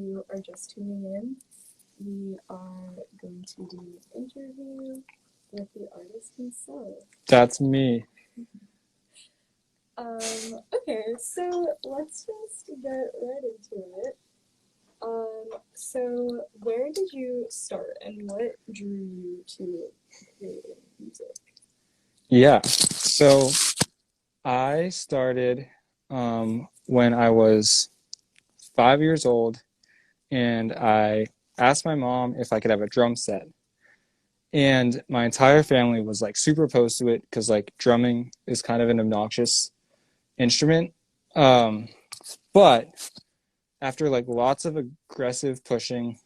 you are just tuning in, we are going to do an interview with the artist himself. That's me. Okay, so let's just get right into it. So where did you start and what drew you to creating music? Yeah. So I started when I was 5 years old, and I asked my mom if I could have a drum set. And my entire family was like super opposed to it because like drumming is kind of an obnoxious instrument. Um, but after like lots of aggressive pushing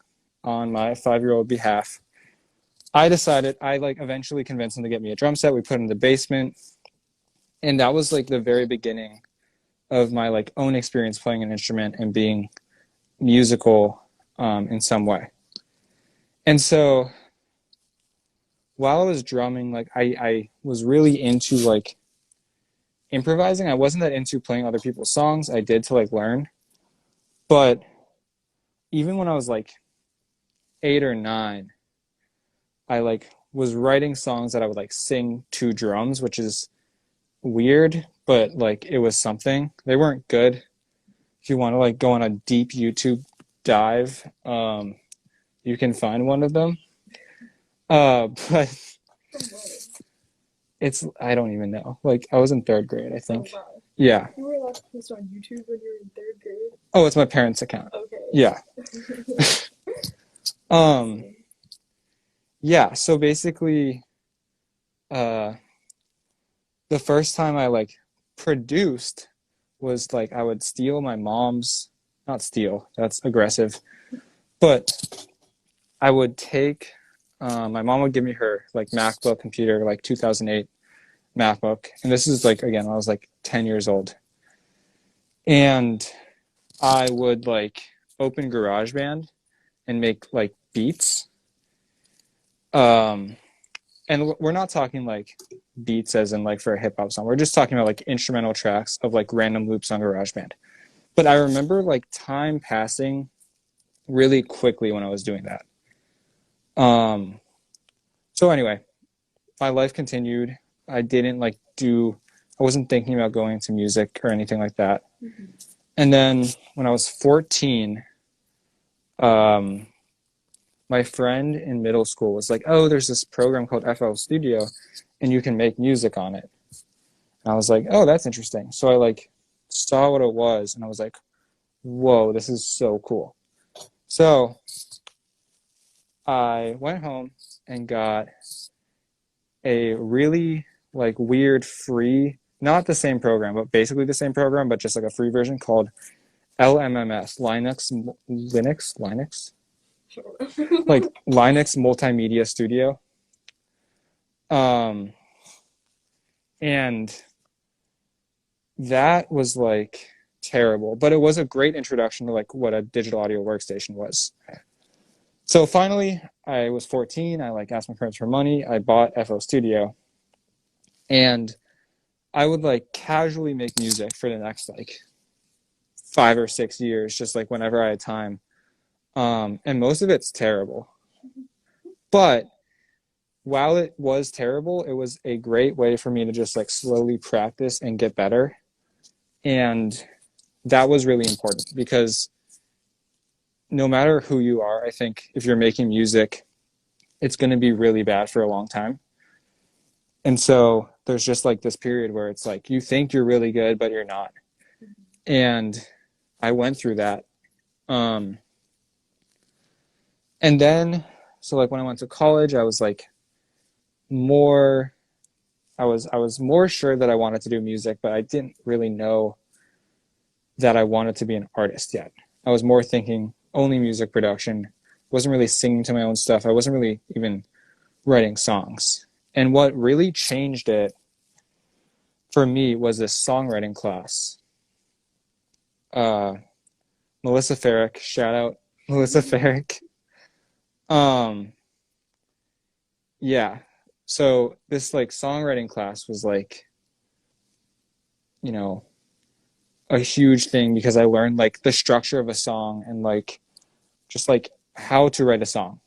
on my 5-year-old behalf, I decided I like eventually convinced them to get me a drum set. We put it in the basement, and that was like the very beginning of my like own experience playing an instrument and being musical in some way. And so while I was drumming, like I was really into like improvising. I wasn't that into playing other people's songs. I did to like learn. But even when I was like 8 or 9, I like was writing songs that I would like sing to drums, which is weird, but like it was something. They weren't good. If you want to like go on a deep YouTube dive, you can find one of them. But it's I don't even know. Like I was in 3rd grade, I think. Oh, wow. Yeah. You were allowed to post on YouTube when you were in 3rd grade? Oh, it's my parents' account. Okay. Yeah. Um, yeah, so basically, uh, the first time I like produced was like I would steal my mom's, not steal, that's aggressive, but I would take, my mom would give me her like MacBook computer, like 2008 MacBook. And this is like, again, when I was like 10 years old. And I would like open GarageBand and make like beats. And we're not talking like beats as in like for a hip hop song. We're just talking about like instrumental tracks of like random loops on GarageBand. But I remember like time passing really quickly when I was doing that. So anyway, my life continued. I didn't like I wasn't thinking about going into music or anything like that. Mm-hmm. And then when I was 14, my friend in middle school was like, oh, there's this program called FL Studio and you can make music on it. And I was like, oh, that's interesting. So I like saw what it was and I was like, whoa, this is so cool. So I went home and got a really like weird free, not the same program, but basically the same program, but just like a free version called LMMS, Linux, like Linux Multimedia Studio. And that was like terrible, but it was a great introduction to like what a digital audio workstation was. So finally, I was 14. I like asked my parents for money. I bought FL Studio, and I would like casually make music for the next like 5 or 6 years, just like whenever I had time. And most of it's terrible. But while it was terrible, it was a great way for me to just like slowly practice and get better. And that was really important because no matter who you are, I think if you're making music, it's going to be really bad for a long time. And so there's just like this period where it's like you think you're really good, but you're not. And I went through that. And then, so like when I went to college, I was like I was more sure that I wanted to do music, but I didn't really know that I wanted to be an artist yet. I was more thinking only music production. Wasn't really singing to my own stuff. I wasn't really even writing songs. And what really changed it for me was this songwriting class. Melissa Farrick, shout out Melissa Farrick. Yeah. So this like songwriting class was like, you know, a huge thing because I learned like the structure of a song and like just like how to write a song.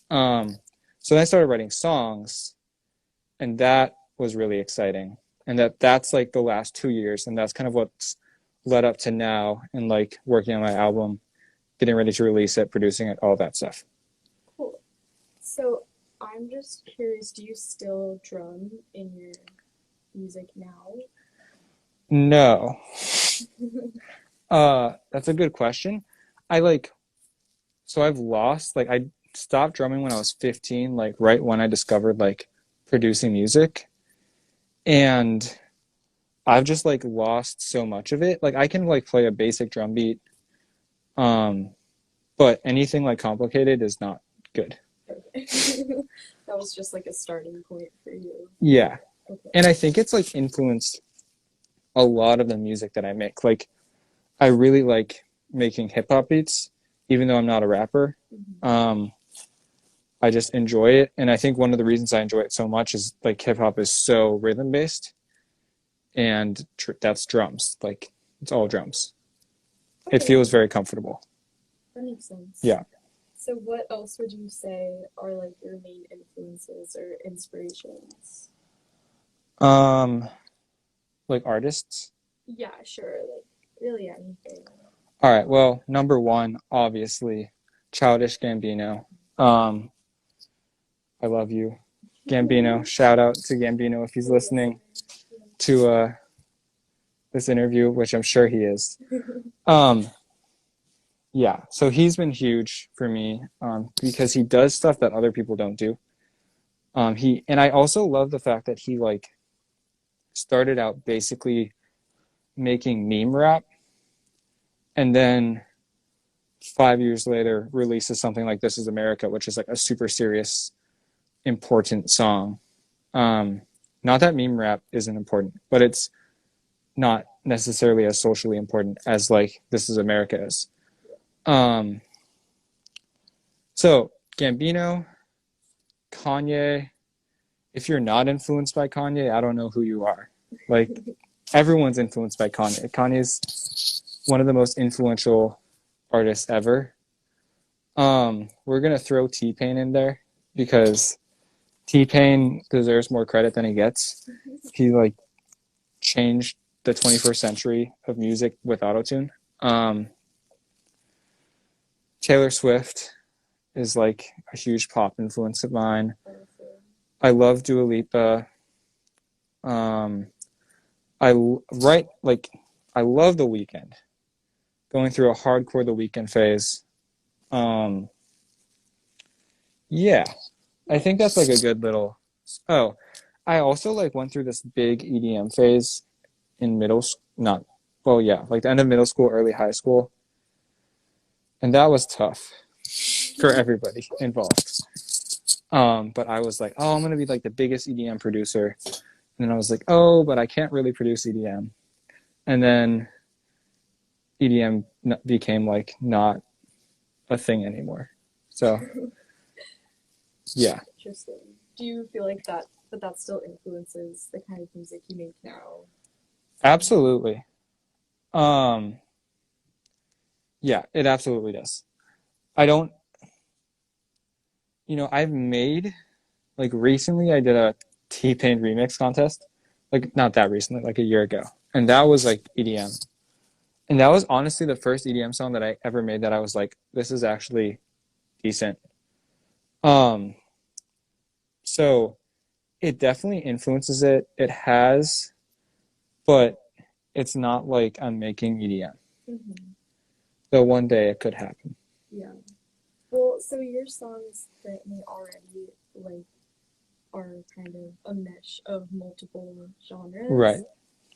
So then I started writing songs, and that was really exciting. And that's like the last 2 years, and that's kind of what's led up to now, and like working on my album, getting ready to release it, producing it, all that stuff. Cool. So I'm just curious, do you still drum in your music now? No. That's a good question. I like so I've lost like I stopped drumming when I was 15, like right when I discovered like producing music. And I've just like lost so much of it. Like I can like play a basic drum beat, um, but anything like complicated is not good. Okay. That was just like a starting point for you. Yeah. Okay. And I think it's like influenced a lot of the music that I make. Like I really like making hip hop beats, even though I'm not a rapper. Mm-hmm. I just enjoy it. And I think one of the reasons I enjoy it so much is like hip hop is so rhythm based, and that's drums. Like it's all drums. Okay. It feels very comfortable. That makes sense. Yeah. So what else would you say are like your main influences or inspirations? Like artists. Yeah, sure. Like really anything. All right. Well, number one, obviously, Childish Gambino. I love you, Gambino. Shout out to Gambino if he's listening to this interview, which I'm sure he is. Yeah. So he's been huge for me because he does stuff that other people don't do. And I also love the fact that he like started out basically making meme rap, and then 5 years later releases something like This Is America, which is like a super serious, important song. Not that meme rap isn't important, but it's not necessarily as socially important as like This Is America is. So Gambino, Kanye. If you're not influenced by Kanye, I don't know who you are. Like everyone's influenced by Kanye. Kanye's one of the most influential artists ever. We're gonna throw T-Pain in there because T-Pain deserves more credit than he gets. He like changed the 21st century of music with autotune. Taylor Swift is like a huge pop influence of mine. I love Dua Lipa. I love The Weeknd. Going through a hardcore The Weeknd phase. Yeah, I think that's like a good little. Oh, I also like went through this big EDM phase in middle school. Not well, yeah, like the end of middle school, early high school, and that was tough for everybody involved. But I was like, oh, I'm gonna be like the biggest EDM producer, and then I was like, oh, but I can't really produce EDM, and then EDM became like not a thing anymore. So yeah. Interesting. Do you feel like that still influences the kind of music you make now? Absolutely. Yeah, it absolutely does. I don't, I've made, like recently I did a T-Pain remix contest. Like not that recently, like a year ago. And that was like EDM. And that was honestly the first EDM song that I ever made that I was like, this is actually decent. So it definitely influences it. It has, but it's not like I'm making EDM. Mm-hmm. Though one day it could happen. Yeah. Well, so your songs currently already like are kind of a mesh of multiple genres. Right.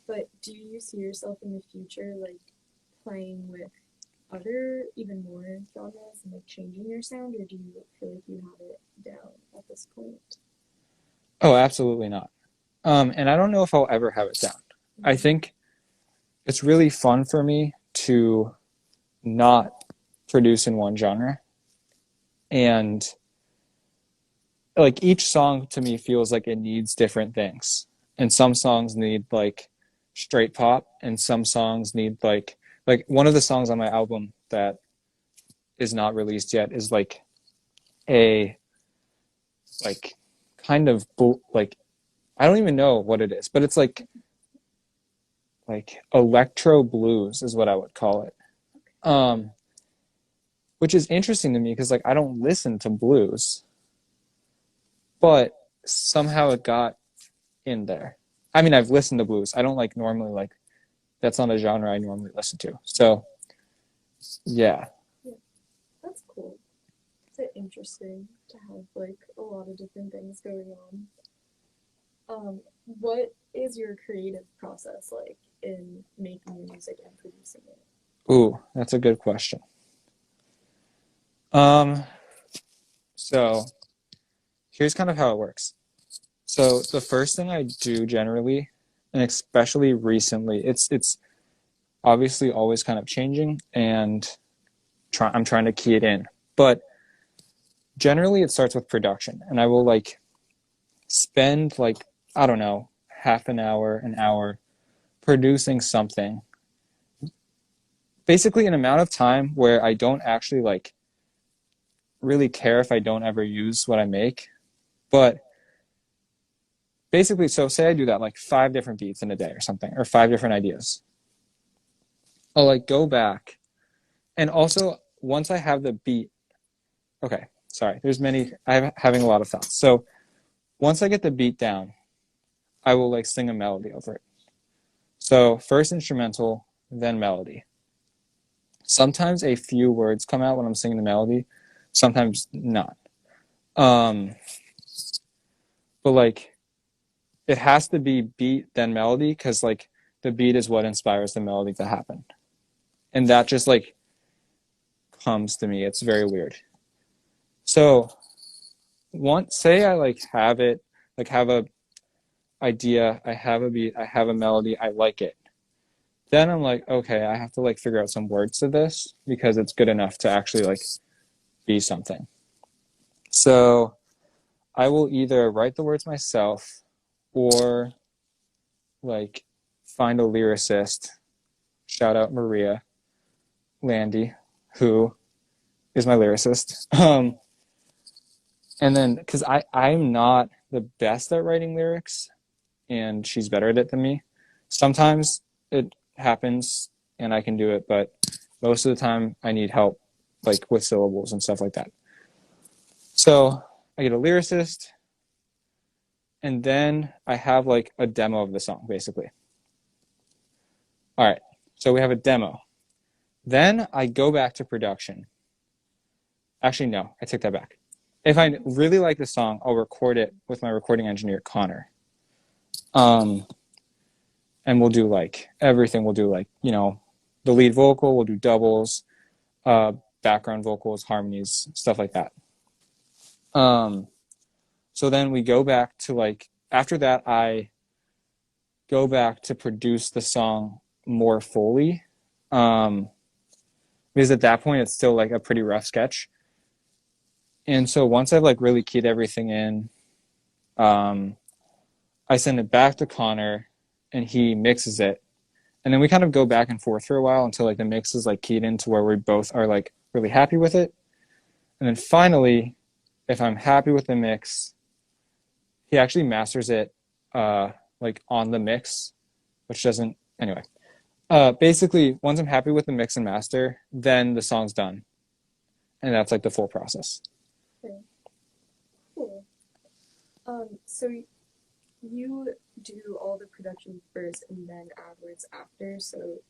But do you see yourself in the future like playing with other even more genres and like changing your sound, or do you feel like you have it down at this point? Oh, absolutely not. And I don't know if I'll ever have it down. Mm-hmm. I think it's really fun for me to not produce in one genre. And like each song to me feels like it needs different things. And some songs need like straight pop, and some songs need like one of the songs on my album that is not released yet is like a like kind of like I don't even know what it is, but it's like electro blues is what I would call it. Um, which is interesting to me because like I don't listen to blues, but somehow it got in there. I mean, I've listened to blues. I don't like normally like that's not a genre I normally listen to. So yeah. Yeah, that's cool. It's interesting to have like a lot of different things going on. What is your creative process like in making music and producing it? Ooh, that's a good question. Um, so here's kind of how it works. So the first thing I do generally, and especially recently, it's obviously always kind of changing, and I'm trying to key it in. But generally, it starts with production, and I will like spend like I don't know half an hour producing something. Basically, an amount of time where I don't actually like really care if I don't ever use what I make, but basically, so say I do that like 5 different beats in a day or something, or 5 different ideas. I'll like go back, and also once I have the beat, okay, sorry, there's many, I'm having a lot of thoughts. So once I get the beat down, I will like sing a melody over it. So first instrumental, then melody. Sometimes a few words come out when I'm singing the melody, sometimes not. Um, but like it has to be beat then melody because like the beat is what inspires the melody to happen, and that just like comes to me. It's very weird. So once say I like have it, like have a idea, I have a beat, I have a melody, I like it. Then I'm like, okay, I have to like figure out some words to this because it's good enough to actually like be something. So I will either write the words myself or like find a lyricist. Shout out Maria Landy, who is my lyricist. And then because I'm not the best at writing lyrics, and she's better at it than me. Sometimes it happens and I can do it, but most of the time I need help like with syllables and stuff like that. So I get a lyricist, and then I have like a demo of the song basically. All right, so we have a demo. Then I go back to production. Actually, no, I take that back. If I really like the song, I'll record it with my recording engineer, Connor. And we'll do like everything. We'll do like, the lead vocal, we'll do doubles, uh, background vocals, harmonies, stuff like that. Um, so then we go back to like, after that, I go back to produce the song more fully. Because at that point, it's still like a pretty rough sketch. And so once I've like really keyed everything in, I send it back to Connor and he mixes it. And then we kind of go back and forth for a while until like the mix is like keyed into where we both are like really happy with it. And then finally, if I'm happy with the mix, he actually masters it like on the mix, which doesn't anyway. Basically, once I'm happy with the mix and master, then the song's done. And that's like the full process. Okay, cool. So you do all the production first and then add words after. So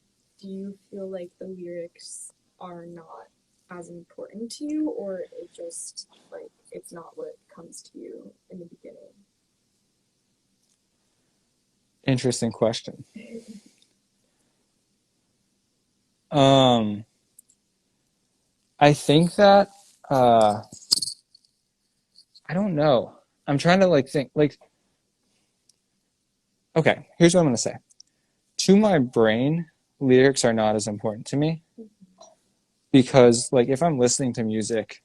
do you feel like the lyrics are not as important to you, or it just like it's not what comes to you in the beginning? Interesting question. I think that I don't know. I'm trying to like think like okay, here's what I'm gonna say. To my brain, lyrics are not as important to me because like if I'm listening to music,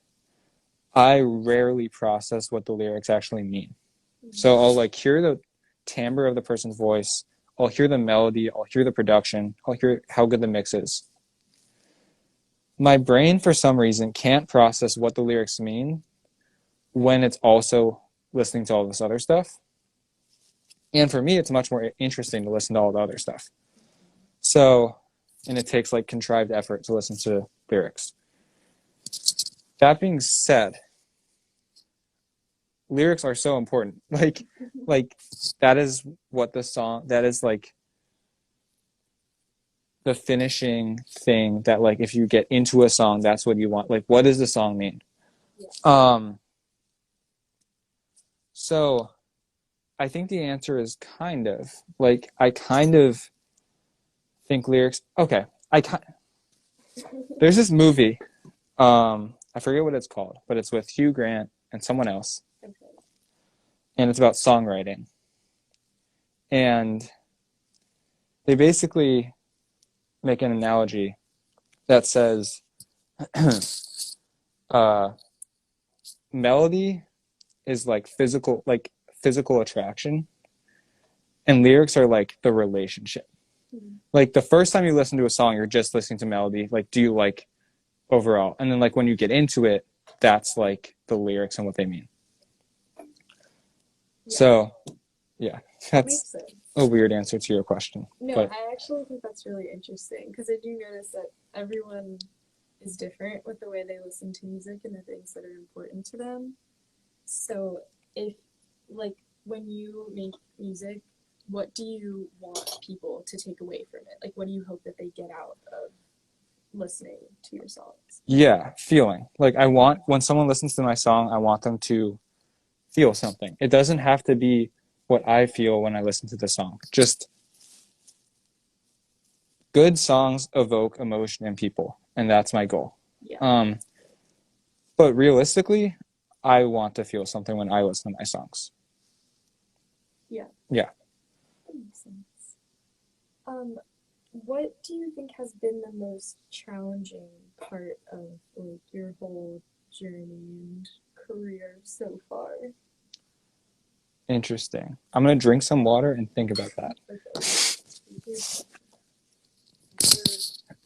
I rarely process what the lyrics actually mean. So I'll like hear the timbre of the person's voice, I'll hear the melody, I'll hear the production, I'll hear how good the mix is. my brain for some reason can't process what the lyrics mean when it's also listening to all this other stuff. And for me, it's much more interesting to listen to all the other stuff. So, and it takes like contrived effort to listen to lyrics. That being said, lyrics are so important. Like that is what the song, that is like the finishing thing that like if you get into a song, that's what you want. Like, what does the song mean? Yeah. So I think the answer is kind of like I kind of think lyrics. Okay, there's this movie. I forget what it's called, but it's with Hugh Grant and someone else, Okay. and it's about songwriting. And they basically make an analogy that says uh, melody is like physical attraction, and lyrics are like the relationship. Mm-hmm. Like the first time you listen to a song, you're just listening to melody. Like, do you like overall? And then like when you get into it, that's like the lyrics and what they mean. Yeah. So, yeah, That makes that's sense. a weird answer to your question. No, But I actually think that's really interesting because I do notice that everyone is different with the way they listen to music and the things that are important to them. So, if, like, when you make music, what do you want people to take away from it? Like, what do you hope that they get out of listening to your songs? yeah, feeling. Like I want when someone listens to my song, I want them to feel something. It doesn't have to be what I feel when I listen to the song. Just good songs evoke emotion in people, and that's my goal. Yeah. But realistically, I want to feel something when I listen to my songs. Yeah. Yeah. That makes sense. What do you think has been the most challenging part of like your whole journey and career so far? Interesting. I'm gonna drink some water and think about that. Okay. That's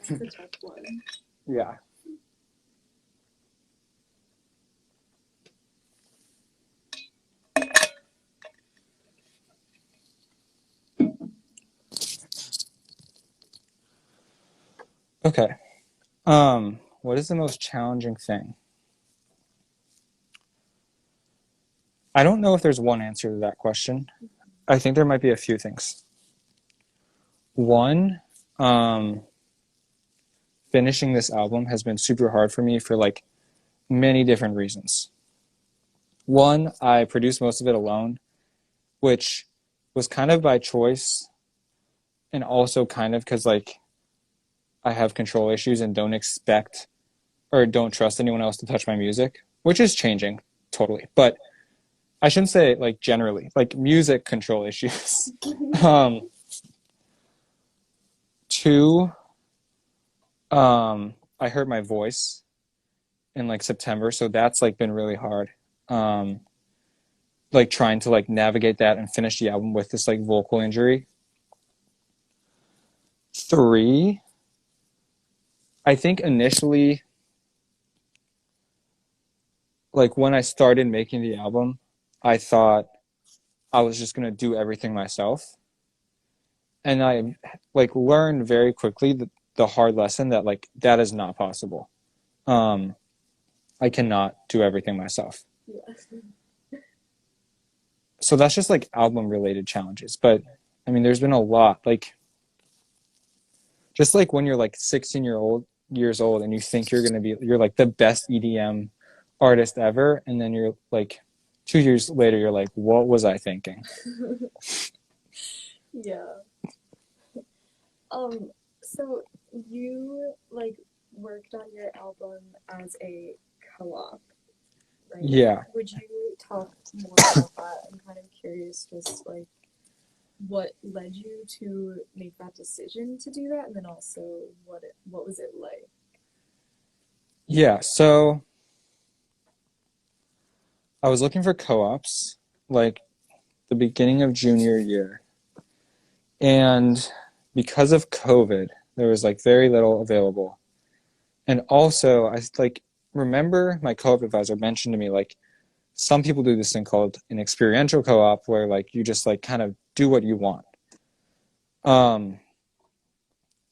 a tough one. Yeah. Okay. What is the most challenging thing? I don't know if there's one answer to that question. I think there might be a few things. One, finishing this album has been super hard for me for like many different reasons. One, I produced most of it alone, which was kind of by choice and also kind of because like I have control issues and don't expect or don't trust anyone else to touch my music, which is changing totally. But I shouldn't say like generally, like music control issues. um, Two, I hurt my voice in like September, so that's like been really hard. Um, like trying to like navigate that and finish the album with this like vocal injury. Three, I think initially, like when I started making the album, I thought I was just gonna do everything myself, and I like learned very quickly the hard lesson that like that is not possible. Um, I cannot do everything myself. Yeah. So that's just like album related challenges. But I mean, there's been a lot. Like just like when you're like 16 years old and you think you're like the best EDM artist ever, and then you're like 2 years later you're like, what was I thinking? Yeah. So you like worked on your album as a co-op, right? Yeah. Would you talk more about that? I'm kind of curious, just like what led you to make that decision to do that, and then also what was it like? Yeah. So I was looking for co-ops like the beginning of junior year. And because of COVID, there was like very little available. And also, I like remember my co-op advisor mentioned to me like some people do this thing called an experiential co-op where like you just like kind of do what you want. Um,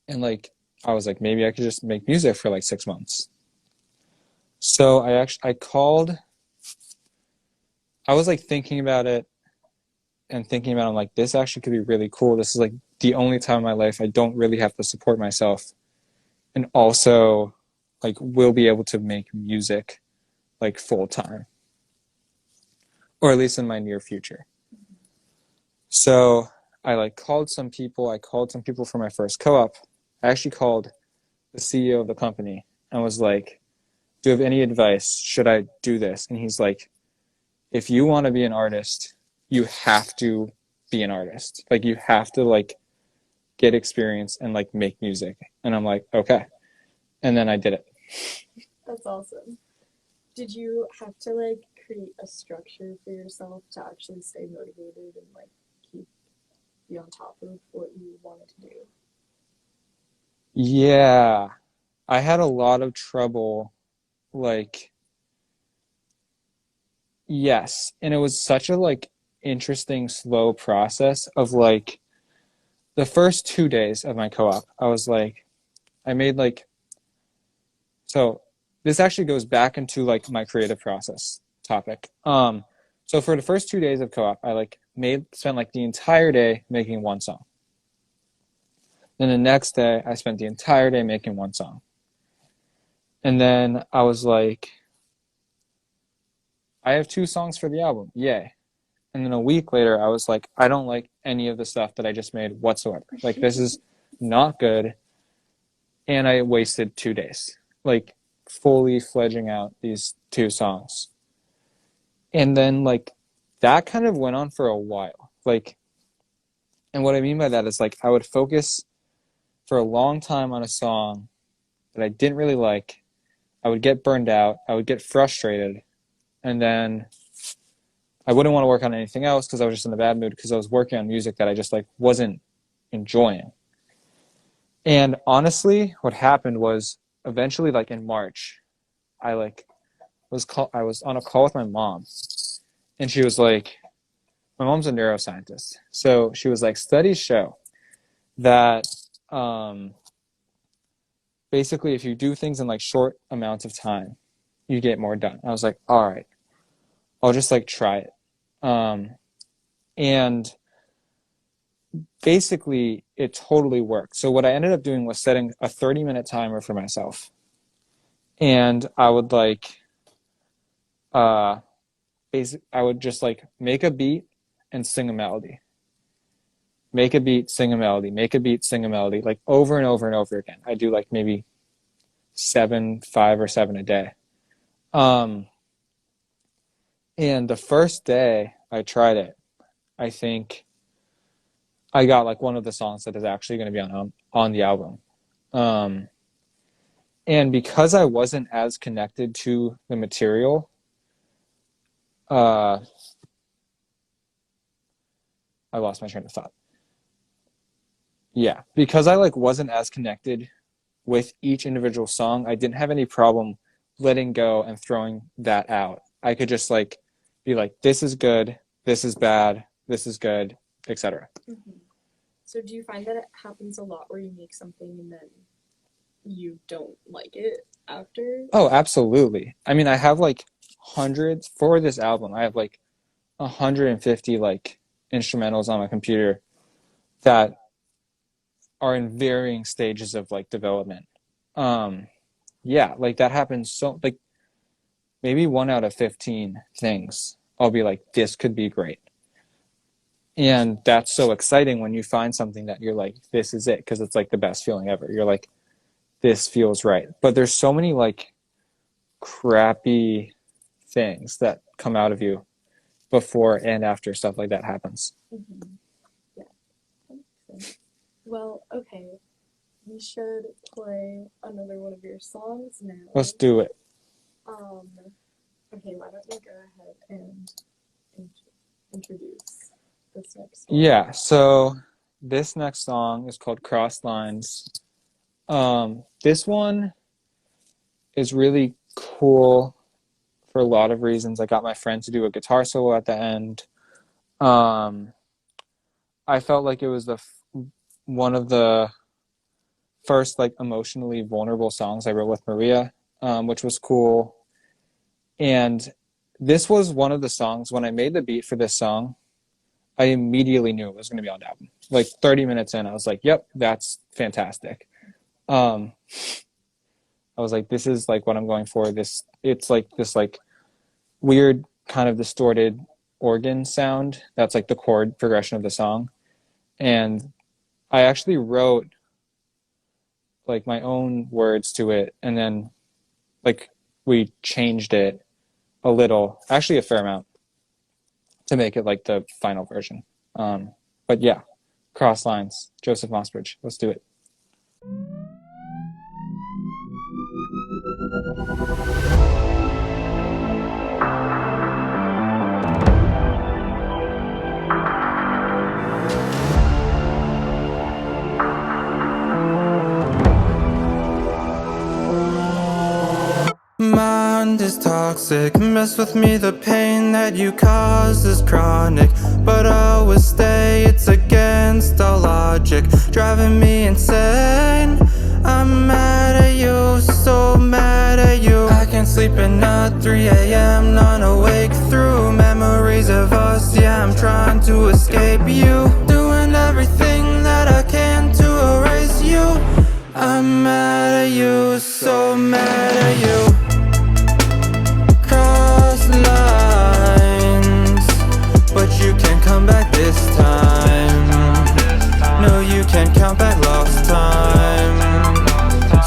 and like I was like maybe I could just make music for like 6 months. So I called. I was like thinking about it and thinking about it, I'm like this actually could be really cool. This is like the only time in my life I don't really have to support myself, and also like will be able to make music like full time, or at least in my near future. So I like called some people. I called some people for my first co-op. I actually called the CEO of the company and was like, "Do you have any advice? Should I do this?" And he's like, "If you want to be an artist, you have to be an artist. Like you have to like get experience and like make music." And I'm like, "Okay." And then I did it. That's awesome. Did you have to like create a structure for yourself to actually stay motivated and like keep be on top of what you wanted to do? Yeah, I had a lot of trouble like yes, and it was such a like interesting slow process of like the first 2 days of my co-op. I was like I made like so this actually goes back into like my creative process topic. So for the first 2 days of co-op, I like made spent like the entire day making one song. Then the next day, I spent the entire day making one song. And then I was like, I have 2 songs for the album. Yay. And then a week later, I was like, I don't like any of the stuff that I just made whatsoever. Like, this is not good. And I wasted 2 days, like, fully fledging out these 2 songs. And then, like, that kind of went on for a while. Like, and what I mean by that is, like, I would focus for a long time on a song that I didn't really like. I would get burned out. I would get frustrated. And then I wouldn't want to work on anything else because I was just in a bad mood because I was working on music that I just like wasn't enjoying. And honestly, what happened was eventually like in March, I was on a call with my mom and she was like my mom's a neuroscientist. So she was like studies show that um basically if you do things in like short amounts of time, you get more done. I was like, all right, I'll just like try it. And basically it totally worked. So what I ended up doing was setting a 30-minute timer for myself. And I would like uh I would just like make a beat and sing a melody. Make a beat, sing a melody, make a beat, sing a melody, like over and over and over again. I do like maybe 5 or 7 a day. Um and the first day I tried it, I think I got like one of the songs that is actually going to be on the album. Um And because I wasn't as connected to the material, uh, I lost my train of thought. Yeah, because I like wasn't as connected with each individual song, I didn't have any problem letting go and throwing that out. I could just like be like, this is good, this is bad, this is good, etc. Mm-hmm. So do you find that it happens a lot where you make something and then you don't like it after? Oh, absolutely. I mean, I have like hundreds for this album. I have like 150 like instrumentals on my computer that are in varying stages of like development. Um, yeah, like that happens so like maybe 1 out of 15 things I'll be like, this could be great. And that's so exciting when you find something that you're like, this is it, because it's like the best feeling ever. You're like, this feels right. But there's so many like crappy things that come out of you before and after stuff like that happens. Mm-hmm. Yeah, that makes sense. Well, okay. We should play another one of your songs now. Let's do it. Um, okay, why don't you go ahead and introduce this next one? Yeah, so this next song is called Cross Lines. This one is really cool for a lot of reasons. I got my friend to do a guitar solo at the end. Um, I felt like it was one of the first like emotionally vulnerable songs I wrote with Maria, which was cool. And this was one of the songs when I made the beat for this song. I immediately knew it was going to be on the album. Like 30 minutes in, I was like, "Yep, that's fantastic." Um, I was like, "This is like what I'm going for." It's like this like weird kind of distorted organ sound. That's like the chord progression of the song, and I actually wrote like my own words to it, and then like we changed it a little, actually a fair amount, to make it like the final version. But yeah, Cross Lines, Joseph Mossbridge. Let's do it. Mind is toxic, mess with me, the pain that you cause is chronic. But I always stay, it's against all logic, driving me insane. I'm mad at you, so mad at you. I can't sleep at night, 3 a.m. not awake through memories of us. Yeah, I'm trying to escape you, doing everything that I can to erase you. I'm mad at you, so mad at you. Lines, but you can't come back this time. No, you can't count back lost time.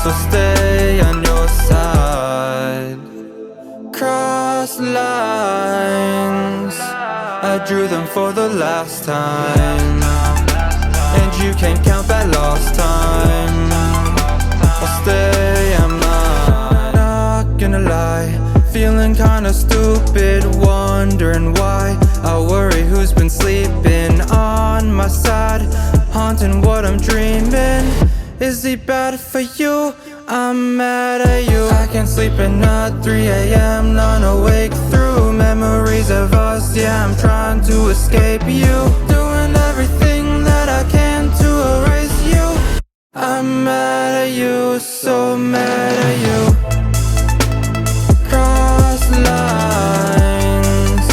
So stay on your side. Cross lines, I drew them for the last time, and you can't count back lost time. I'll stay on mine. Not gonna lie, feeling kinda stupid, wondering why I worry who's been sleeping on my side, haunting what I'm dreaming. Is he bad for you? I'm mad at you. I can't sleep at night, 3 a.m. not awake through memories of us. Yeah, I'm trying to escape you, doing everything that I can to erase you. I'm mad at you, so mad at you. Lines,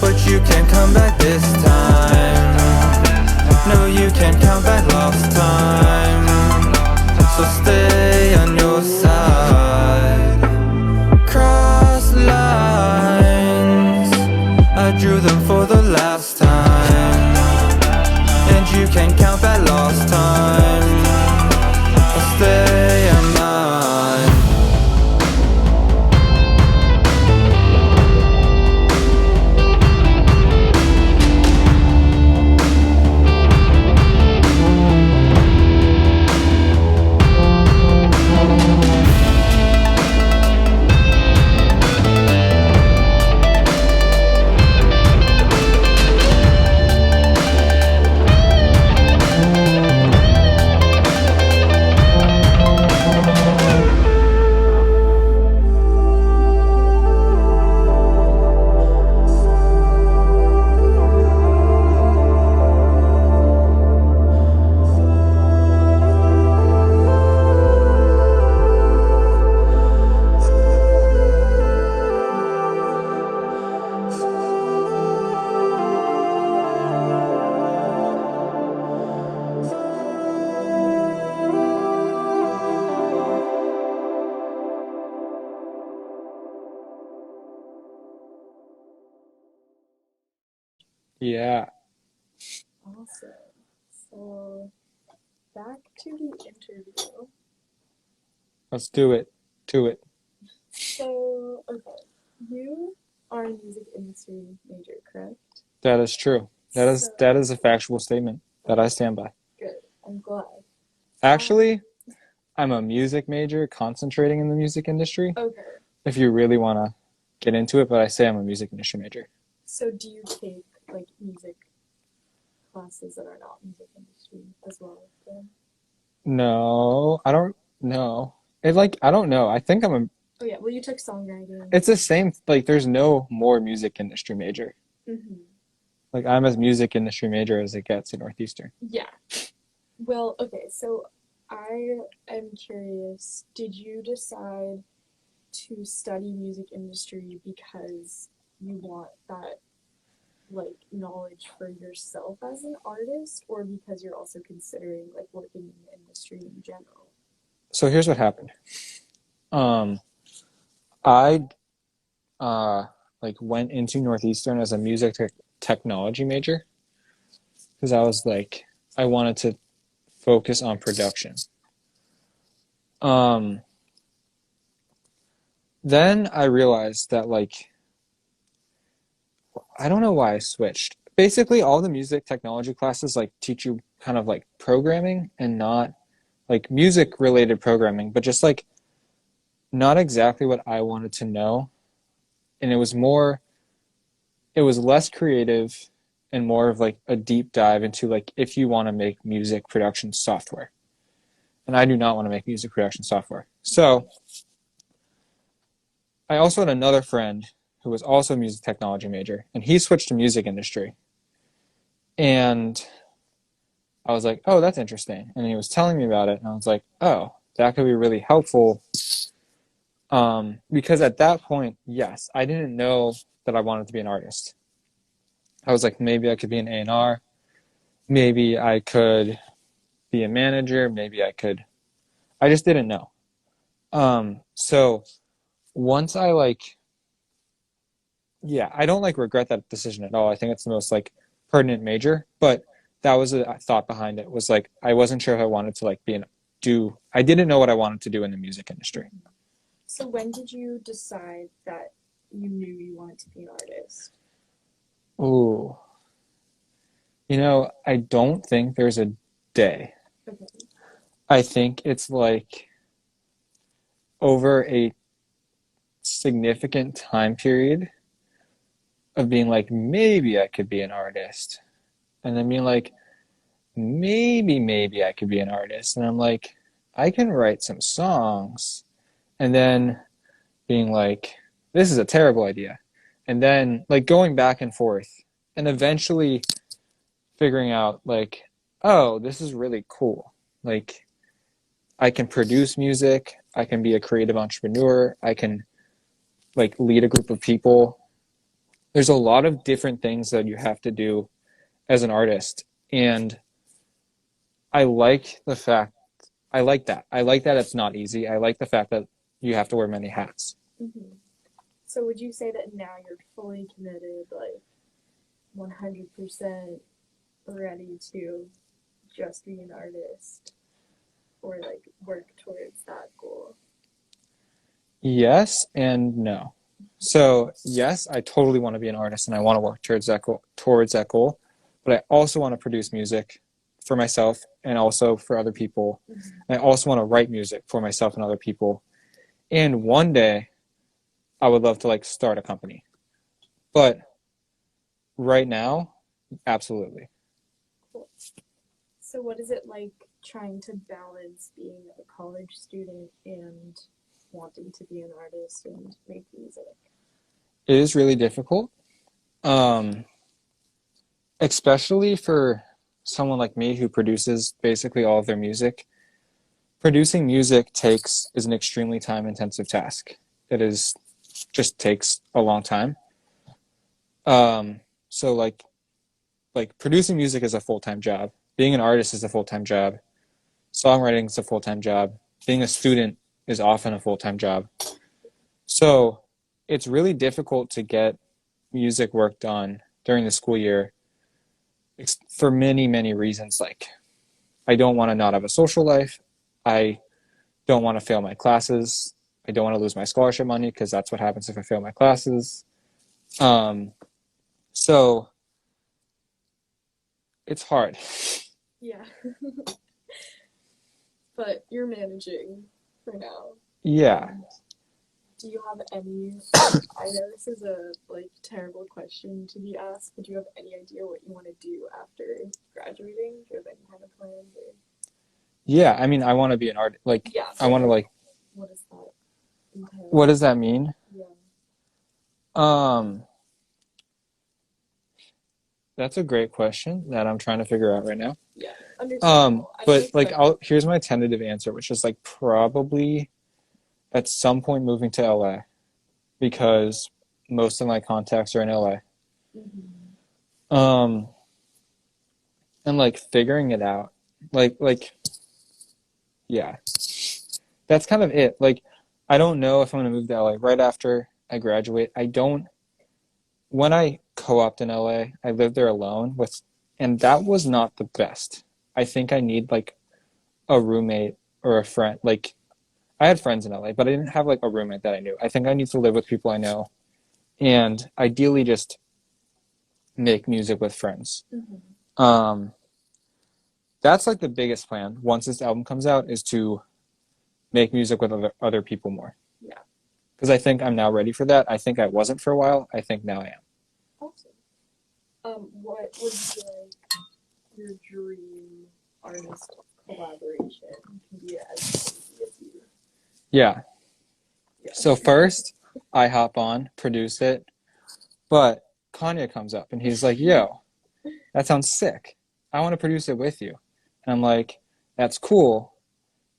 but you can't come back this time. No, you can't count back lost time. So stay on your side. Cross lines, I drew them for the last time, and you can't count back lost time. I'll stay on mine. Yeah, Awesome. So back to the interview. let's do it. To it. So, okay, you are a music industry major, correct? That is true. So, That is a factual statement that I stand by. good. I'm glad. Actually, I'm a music major concentrating in the music industry. Okay. If you really want to get into it, but I say I'm a music industry major. So do you take like music classes that are not music industry as well? Then? No, I don't know. It like I don't know. I think I'm a Oh yeah, well you took songwriting. It's the same, like there's no more music industry major. Mm-hmm. Like I'm as music industry major as it gets at Northeastern. Yeah. Well, okay, so I am curious, did you decide to study music industry because you want that like knowledge for yourself as an artist or because you're also considering like working in the industry in general? So here's what happened. I like went into Northeastern as a technology major because I was like I wanted to focus on production. Um, then I realized that like I don't know why I switched. Basically, all the music technology classes like teach you kind of like programming and not like music related programming, but just like not exactly what I wanted to know. And it was less creative and more of like a deep dive into like if you want to make music production software. And I do not want to make music production software. So I also had another friend who was also a music technology major, and he switched to music industry. And I was like, oh, that's interesting. And he was telling me about it, and I was like, oh, that could be really helpful. Because at that point, yes, I didn't know that I wanted to be an artist. I was like, maybe I could be an A&R. Maybe I could be a manager. Maybe I could. I just didn't know. So once I like, yeah, I don't like regret that decision at all. I think it's the most like pertinent major, but that was a thought behind it was like, I wasn't sure if I wanted to like I didn't know what I wanted to do in the music industry. So when did you decide that you knew you wanted to be an artist? Ooh, I don't think there's a day. Okay. I think it's like over a significant time period of being like, maybe I could be an artist. And then being like, maybe I could be an artist. And I'm like, I can write some songs. And then being like, this is a terrible idea. And then like going back and forth and eventually figuring out like, oh, this is really cool. Like I can produce music. I can be a creative entrepreneur. I can like lead a group of people. There's a lot of different things that you have to do as an artist. And I like the fact, I like that. I like that it's not easy. I like the fact that you have to wear many hats. Mm-hmm. So would you say that now you're fully committed, like 100% ready to just be an artist or like work towards that goal? Yes and no. So yes, I totally want to be an artist and I want to work towards that goal, but I also want to produce music for myself and also for other people. Mm-hmm. And I also want to write music for myself and other people. And one day I would love to like start a company. But right now, absolutely. Cool. So what is it like trying to balance being a college student and wanting to be an artist and make music? It is really difficult. Especially for someone like me who produces basically all of their music. Producing music is an extremely time-intensive task. It just takes a long time. So like producing music is a full-time job. Being an artist is a full-time job. Songwriting is a full-time job. Being a student is often a full-time job. So it's really difficult to get music work done during the school year for many, many reasons. Like I don't want to not have a social life. I don't want to fail my classes. I don't want to lose my scholarship money because that's what happens if I fail my classes. So it's hard. Yeah. But you're managing for now. Yeah. Do you have any, I know this is a like terrible question to be asked, but do you have any idea what you want to do after graduating? Do you have any kind of plans? Or? Yeah, I mean, I want to be an artist. Like, Yeah. I want to like. What is that? entirely. What does that mean? Yeah. That's a great question that I'm trying to figure out right now. Yeah, understandable. But like, here's my tentative answer, which is like probably at some point moving to LA because most of my contacts are in LA. Mm-hmm. And like figuring it out, like yeah, that's kind of it. Like, I don't know if I'm gonna move to LA right after I graduate. I don't. When I co-opted in LA, I lived there alone and that was not the best. I think I need like a roommate or a friend. Like, I had friends in LA, but I didn't have like a roommate that I knew. I think I need to live with people I know, and ideally just make music with friends. Mm-hmm. That's like the biggest plan once this album comes out is to make music with other people more. Yeah. Because I think I'm now ready for that. I think I wasn't for a while. I think now I am. Awesome. What would be like your dream artist collaboration? Can be as easy as you. Yeah. So first, I hop on, produce it, but Kanye comes up and he's like, "Yo, that sounds sick. I want to produce it with you." And I'm like, "That's cool,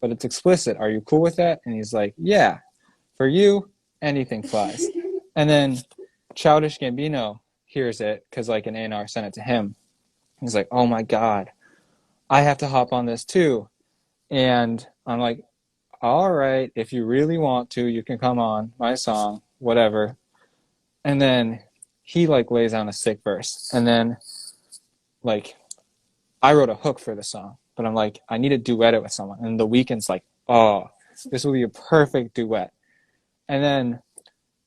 but it's explicit. Are you cool with that?" And he's like, "Yeah, for you, anything flies." And then Childish Gambino hears it because like an A&R sent it to him. He's like, "Oh my God, I have to hop on this too." And I'm like, "All right, if you really want to, you can come on my song, whatever." And then he like lays down a sick verse. And then like I wrote a hook for the song, but I'm like, I need to duet it with someone. And The Weeknd's like, "Oh, this will be a perfect duet." And then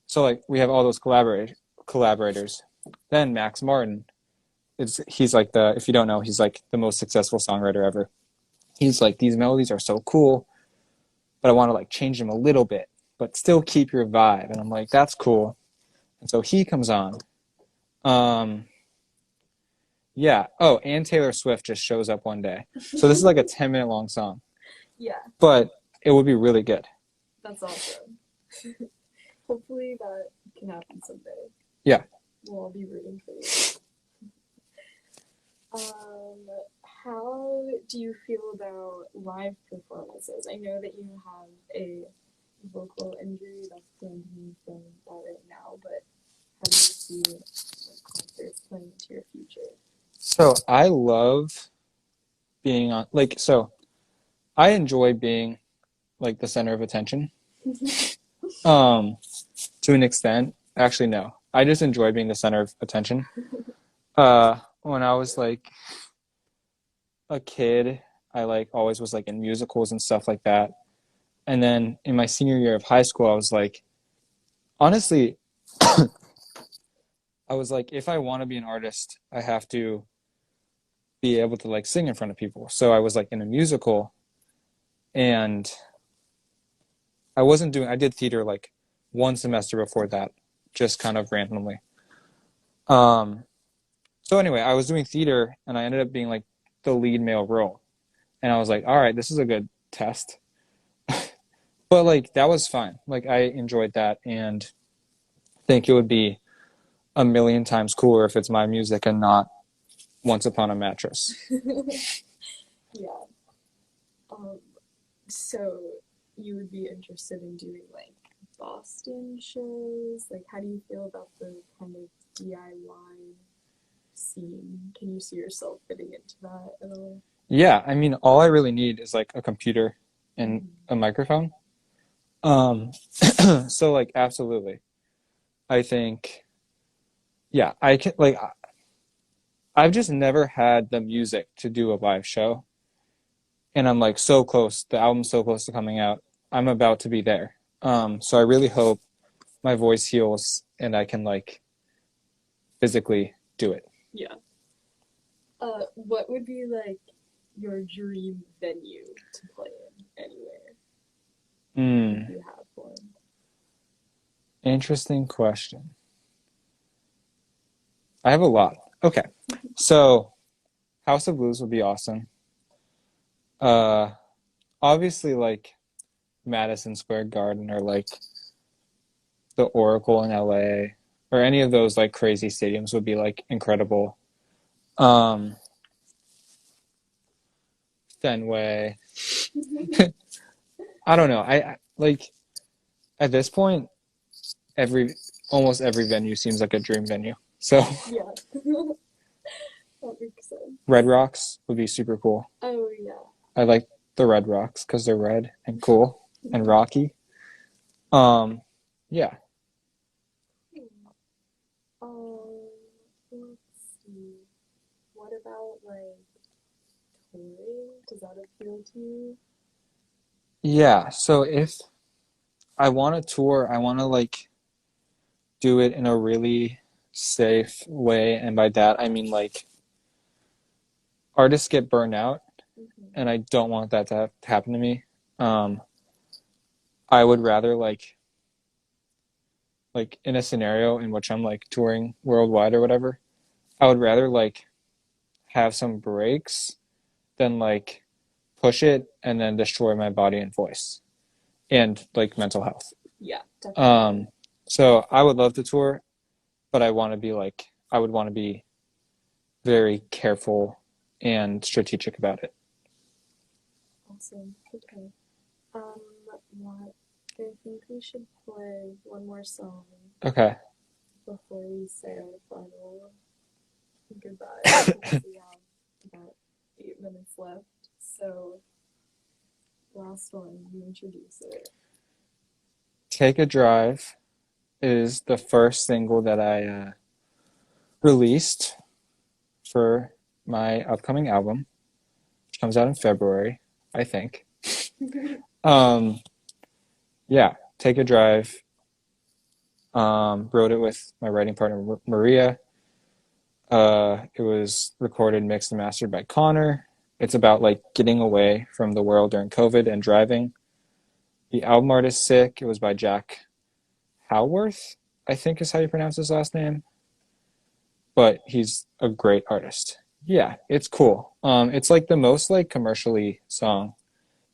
so like we have all those collaborators. Then Max Martin, he's like if you don't know, he's like the most successful songwriter ever. He's like, "These melodies are so cool, but I want to like change them a little bit, but still keep your vibe." And I'm like, "That's cool." And so he comes on. Yeah. Oh, and Taylor Swift just shows up one day. So this is like a 10-minute long song. Yeah. But it would be really good. That's awesome. Hopefully that can happen someday. Yeah. We'll all be rooting for you. How do you feel about live performances? I know that you have a vocal injury that's preventing you from that right now, but how do you see concerts playing into your future? So I love being on, like, so I enjoy being like the center of attention. To an extent. Actually, no. I just enjoy being the center of attention. When I was like a kid, I like always was like in musicals and stuff like that. And then in my senior year of high school, I was like, honestly, I was like, if I want to be an artist, I have to be able to like sing in front of people. So I was like in a musical, and I did theater like one semester before that, just kind of randomly. So anyway, I was doing theater and I ended up being like the lead male role. And I was like, all right, this is a good test. But like that was fine. Like I enjoyed that and think it would be a million times cooler if it's my music and not Once Upon a Mattress. Yeah. So you would be interested in doing like Boston shows? Like how do you feel about the kind of DIY scene? Can you see yourself fitting into that at all? Yeah, I mean, all I really need is like a computer and a microphone. So like absolutely. I think yeah, I can like I've just never had the music to do a live show. And I'm like so close. The album's so close to coming out. I'm about to be there. So I really hope my voice heals and I can like physically do it. Yeah. What would be like your dream venue to play in anywhere? If you have one. Interesting question. I have a lot. Okay. So House of Blues would be awesome. Obviously like Madison Square Garden or like the Oracle in LA or any of those like crazy stadiums would be like incredible. Fenway. I don't know. I like at this point almost every venue seems like a dream venue. So Yeah. That makes sense. Red Rocks would be super cool. Oh yeah. I like the Red Rocks because they're red and cool and rocky. Yeah. Let's see. What about like touring? Does that appeal to you? Yeah. So if I want to tour, I want to like do it in a really safe way. And by that, I mean like artists get burned out, and I don't want that to happen to me. I would rather like in a scenario in which I'm like touring worldwide or whatever, I would rather like have some breaks than like push it and then destroy my body and voice and like mental health. Yeah, definitely. So I would love to tour, but I would want to be very careful and strategic about it. Awesome. Okay. What I think we should play one more song Okay. before we say our final goodbye. Because we have about 8 minutes left. So, last one, you introduce it. Take a Drive is the first single that I released for my upcoming album, which comes out in February, I think. Yeah, Take a Drive. Wrote it with my writing partner, Maria. It was recorded, mixed, and mastered by Connor. It's about like getting away from the world during COVID and driving. The album art is sick. It was by Jack Howarth, I think is how you pronounce his last name. But he's a great artist. Yeah, it's cool. It's like the most like commercially song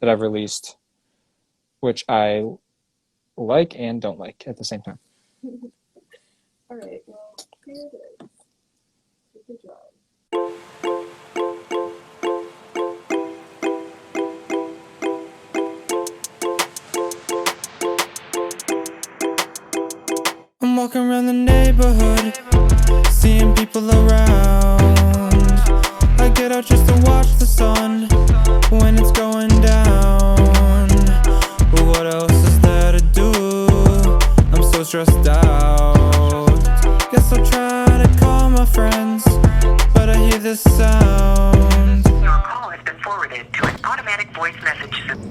that I've released, which I like and don't like at the same time. All right, well, here it is. Take a drive. I'm walking around the neighborhood, seeing people around. I get out just to watch the sun when it's going down. But what else is there to do? I'm so stressed out. Guess I'll try to call my friends, but I hear this sound. Your call has been forwarded to an automatic voice message system.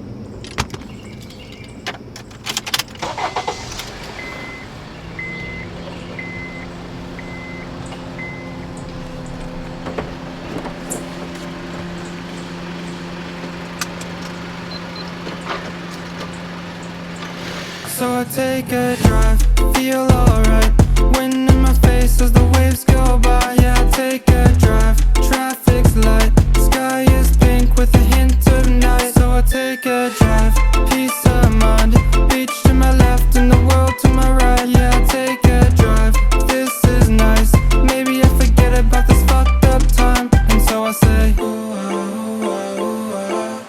So I take a drive, feel alright. Wind in my face as the waves go by. Yeah, I take a drive, traffic's light. Sky is pink with a hint of night. So I take a drive, peace of mind. Beach to my left and the world to my right. Yeah, I take a drive, this is nice. Maybe I forget about this fucked up time. And so I say, ooh, ah, ooh, ah, ooh, ah.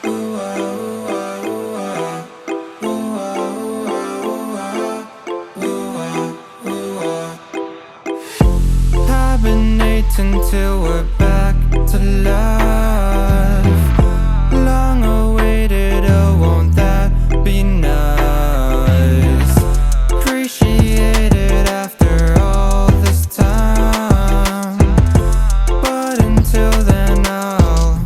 Ooh, ah, ooh, ah, ooh, ah. Ooh, ah, hibernate until we're back to life. Long awaited, oh won't that be nice? Appreciate it after all this time. But until then I'll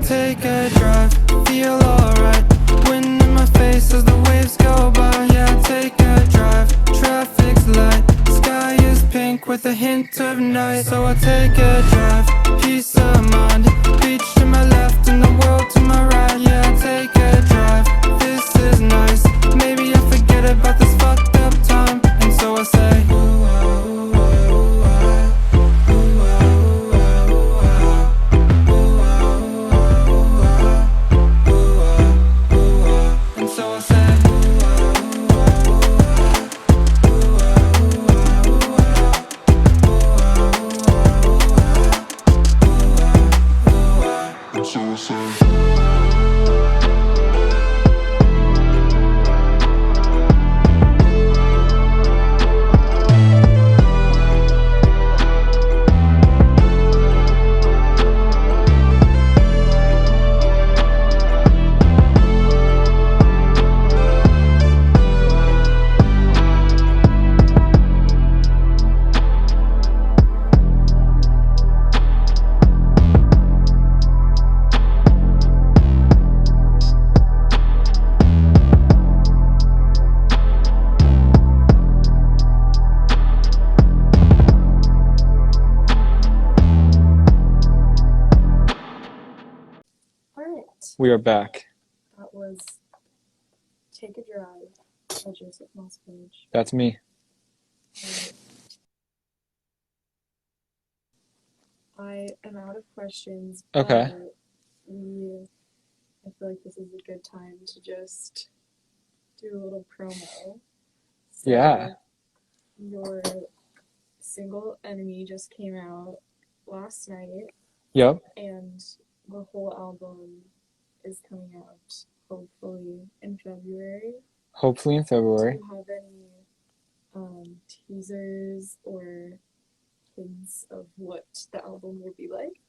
take a drive, feel alright. Wind in my face as the waves go by. Yeah, take a drive, traffic's light. Sky is pink with a hint of night. So I take a drive, peace of mind. Beach to my left and the world to my right. Yeah, I take a drive, this is nice. Maybe I forget about this fucked up time. And so I say, ooh, ah, ooh, ah, ooh, ah. Ooh, ah, ooh, ah, ooh, ah. Ooh, ah, ooh, ah, ooh, ah. Ooh, ah, ooh, ah. And so I say, ooh, ah, ooh, ah. We are back. That was Take a Drive by Joseph Mossbridge. That's me. I am out of questions. Okay. But I feel like this is a good time to just do a little promo. So Yeah. Your single Enemy just came out last night, Yep. and the whole album is coming out hopefully in February. Hopefully in Do February. you have any teasers or hints of what the album will be like?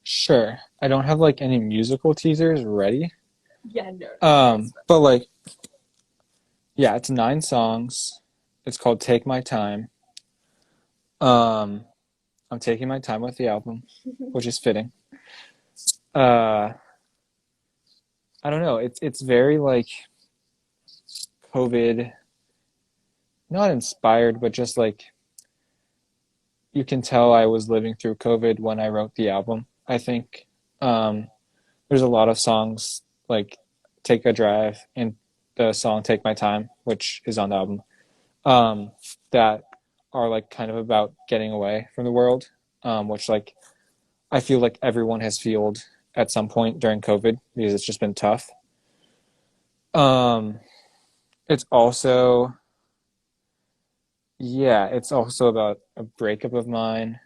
Sure. I don't have like any musical teasers ready. Yeah, no. But like, yeah, it's 9 songs. It's called Take My Time. I'm taking my time with the album, which is fitting. I don't know. It's very like COVID, not inspired, but just like you can tell I was living through COVID when I wrote the album. I think there's a lot of songs like Take a Drive and the song Take My Time, which is on the album, that are like kind of about getting away from the world, which like I feel like everyone has felt at some point during COVID because it's just been tough. It's also, yeah, it's also about a breakup of mine,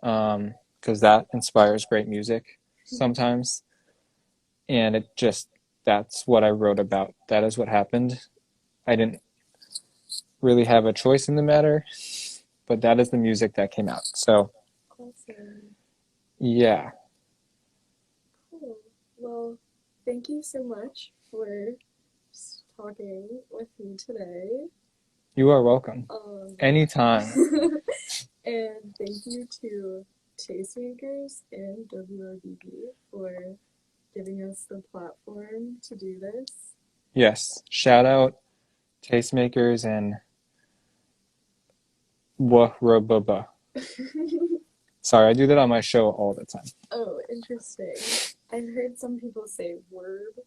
because that inspires great music sometimes. And it just, that's what I wrote about. That is what happened. I didn't really have a choice in the matter, but that is the music that came out. So, Awesome. yeah. Cool. Well, thank you so much for talking with me today. You are welcome. Anytime. And thank you to Tastemakers and WRBB for giving us the platform to do this. Yes. Shout out Tastemakers and WRBB. Sorry, I do that on my show all the time. Oh, interesting. I've heard some people say WRB.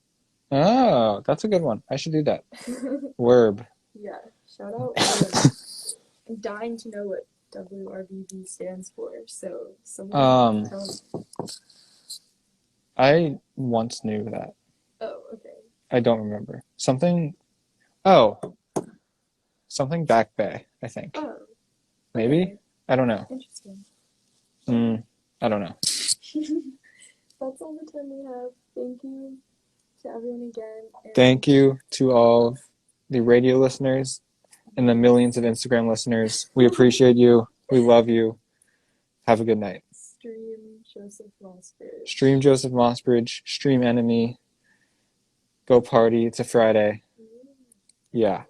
Oh, that's a good one. I should do that. WRB. Yeah, shout out WRB. I'm dying to know what WRBB stands for, so someone tell me. I once knew that. Oh, okay. I don't remember. Something Back Bay, I think. Oh. Maybe? Okay. I don't know. Interesting. I don't know. That's all the time we have. Thank you to everyone again. Thank you to all the radio listeners and the millions of Instagram listeners. We appreciate you. We love you. Have a good night. Stream Joseph Mossbridge. Stream Joseph Mossbridge. Stream Enemy. Go party. It's a Friday. Yeah.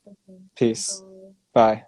Okay. Peace. Bye. Bye.